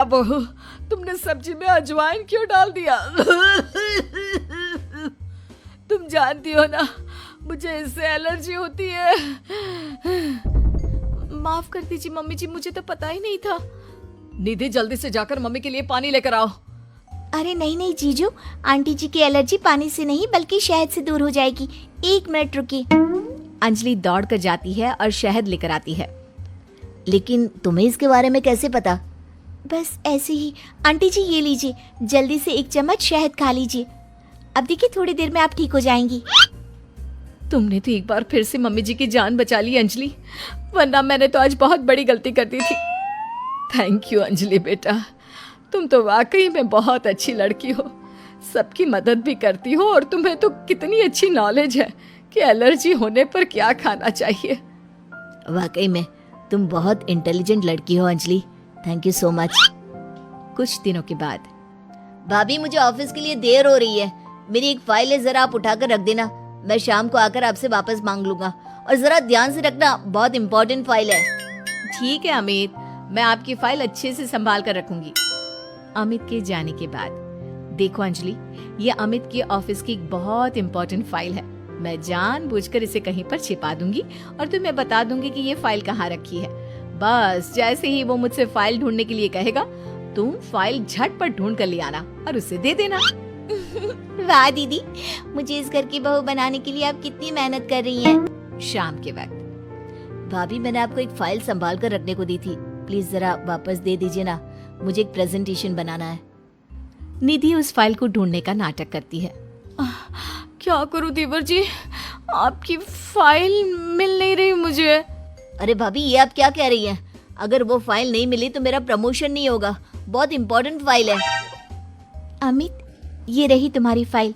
बहू, तुमने सब्जी में अजवाइन क्यों डाल दिया? तुम जानती हो ना, मुझे इससे एलर्जी होती है। माफ कर दीजिए मम्मी जी, मुझे तो पता ही नहीं था। निधि, जल्दी से जाकर मम्मी के लिए पानी लेकर आओ। अरे नहीं नहीं जीजू, आंटी जी की एलर्जी पानी से नहीं बल्कि शहद से दूर हो जाएगी। 1 मिनट रुकिए। अंजलि दौड़ कर जाती है और शहद लेकर आती है। लेकिन तुम्हें इसके बारे में कैसे पता? बस ऐसे ही। आंटी जी ये लीजिए, जल्दी से 1 चम्मच शहद खा लीजिए। अब देखिए थोड़ी देर में आप ठीक हो जाएंगी। तुमने तो एक बार फिर से मम्मी जी की जान बचा ली अंजलि, वरना मैंने तो आज बहुत बड़ी गलती कर दी थी। थैंक यू अंजलि बेटा, तुम तो वाकई में बहुत अच्छी लड़की हो। सबकी मदद भी करती हो और तुम्हें तो कितनी अच्छी नॉलेज है कि एलर्जी होने पर क्या खाना चाहिए। वाकई में तुम बहुत इंटेलिजेंट लड़की हो Anjali. Thank you so much. कुछ दिनों के बाद, भाभी मुझे ऑफिस के लिए देर हो रही है। मेरी एक फाइल है, जरा आप उठाकर रख देना। मैं शाम को आकर आपसे वापस मांग लूंगा। और जरा ध्यान से रखना, बहुत इंपॉर्टेंट फाइल है। ठीक है अमित, मैं आपकी फाइल अच्छे से संभाल कर रखूंगी। अमित के जाने के बाद, देखो अंजलि, ये अमित के ऑफिस की एक बहुत इंपॉर्टेंट फाइल है। मैं जानबूझकर इसे कहीं पर छिपा दूंगी और तुम्हें बता दूंगी कि ये फाइल कहाँ रखी है। बस जैसे ही वो मुझसे फाइल ढूंढने के लिए कहेगा, तुम फाइल झटपट ढूंढ कर ले आना और उसे दे देना। वाह दीदी, मुझे इस घर की बहू बनाने के लिए आप कितनी मेहनत कर रही हैं। शाम के वक्त, भाभी मैंने आपको एक फाइल संभाल कर रखने को दी थी, प्लीज जरा वापस दे दीजिए ना। मुझे एक प्रेजेंटेशन बनाना है। निधि उस फाइल को ढूंढने का नाटक करती है। क्या करूं देवर जी, आपकी फाइल मिल नहीं रही मुझे। अरे भाभी ये आप क्या कह रही हैं? अगर वो फाइल नहीं मिली तो मेरा प्रमोशन नहीं होगा। बहुत इंपॉर्टेंट फाइल है। अमित, ये रही तुम्हारी फाइल।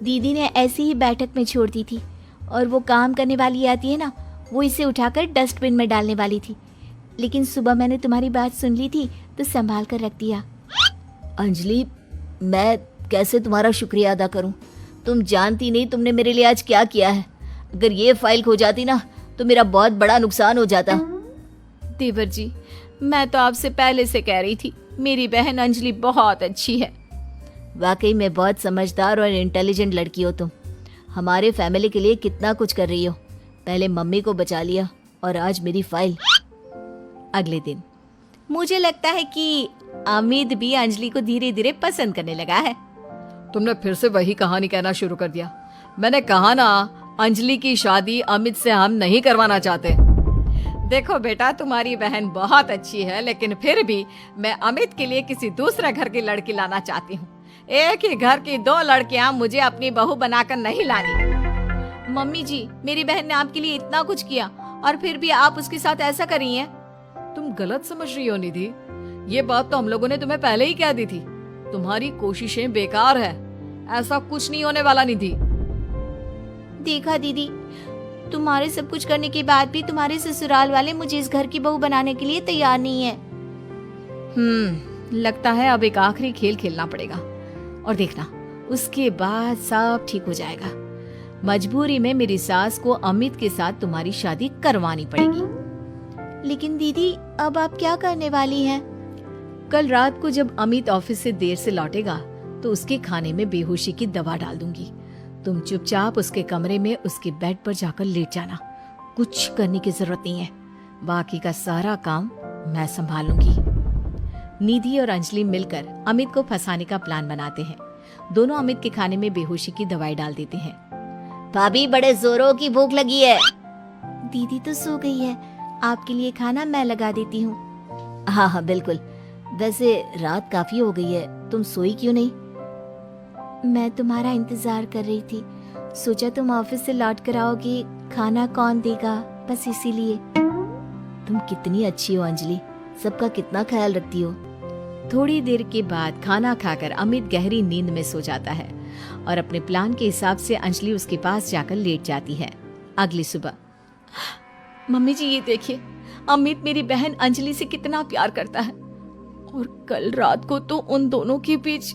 दीदी ने ऐसे ही बैठक में छोड़ दी थी और वो काम करने वाली आती है ना, वो इसे उठाकर डस्टबिन में डालने वाली थी। लेकिन सुबह मैंने तुम्हारी बात सुन ली थी तो संभाल कर रख दिया। अंजलि, मैं कैसे तुम्हारा शुक्रिया अदा करूं? तुम जानती नहीं तुमने मेरे लिए आज क्या किया है। अगर ये फाइल खो जाती ना तो मेरा बहुत बड़ा नुकसान हो जाता। देवर जी, मैं तो आपसे पहले से कह रही थी, मेरी बहन अंजलि बहुत अच्छी है। वाकई में बहुत समझदार और इंटेलिजेंट लड़की हो तुम। हमारे फैमिली के लिए कितना कुछ कर रही हो। पहले मम्मी को बचा लिया और आज मेरी फाइल। अगले दिन, मुझे लगता है कि अमित भी अंजलि को धीरे धीरे पसंद करने लगा है। तुमने फिर से वही कहानी कहना शुरू कर दिया। मैंने कहा ना, अंजलि की शादी अमित से हम नहीं करवाना चाहते। देखो बेटा, तुम्हारी बहन बहुत अच्छी है, लेकिन फिर भी मैं अमित के लिए किसी दूसरे घर की लड़की लाना चाहती हूँ। एक ही घर की 2 लड़कियां मुझे अपनी बहू बनाकर नहीं लानी। मम्मी जी, मेरी बहन ने आपके लिए इतना कुछ किया और फिर भी आप उसके साथ ऐसा कर रही हैं। तुम गलत समझ रही हो निधि। ये बात तो हम लोगों ने तुम्हें पहले ही कह दी थी। तुम्हारी कोशिशें बेकार है। ऐसा कुछ नहीं होने वाला निधि। देखा दीदी, तुम्हारे सब कुछ करने के बाद भी तुम्हारे ससुराल वाले मुझे इस घर की बहू बनाने के लिए तैयार नहीं है। लगता है अब एक आखिरी खेल खेलना पड़ेगा और देखना, उसके बाद सब ठीक हो जाएगा। मजबूरी में मेरी सास को अमित के साथ तुम्हारी शादी करवानी पड़ेगी। लेकिन दीदी, अब आप क्या करने वाली हैं? कल रात को जब अमित ऑफिस से देर से लौटेगा तो उसके खाने में बेहोशी की दवा डाल दूंगी। तुम चुपचाप उसके कमरे में उसके बेड पर जाकर लेट जाना। कुछ करने की जरूरत नहीं है, बाकी का सारा काम मैं संभालूंगी। निधि और अंजलि मिलकर अमित को फंसाने का प्लान बनाते हैं। दोनों अमित के खाने में बेहोशी की दवाई डाल देते हैं। भाभी, बड़े जोरों की भूख लगी है। दीदी तो सो गई है, आपके लिए खाना मैं लगा देती हूँ। हाँ हाँ बिल्कुल। वैसे रात काफी हो गई है, तुम सोई क्यों नहीं? मैं तुम्हारा इंतजार कर रही थी। सोचा तुम ऑफिस से लौट कर आओगी, खाना कौन देगा, बस इसीलिए। तुम कितनी अच्छी हो अंजलि, सबका कितना ख्याल रखती हो। थोड़ी देर के बाद खाना खाकर अमित गहरी नींद में सो जाता है और अपने प्लान के हिसाब से अंजलि उसके पास जाकर लेट जाती है। अगली सुबह, मम्मी जी ये देखिए, अमित मेरी बहन अंजलि से कितना प्यार करता है और कल रात को तो उन दोनों के बीच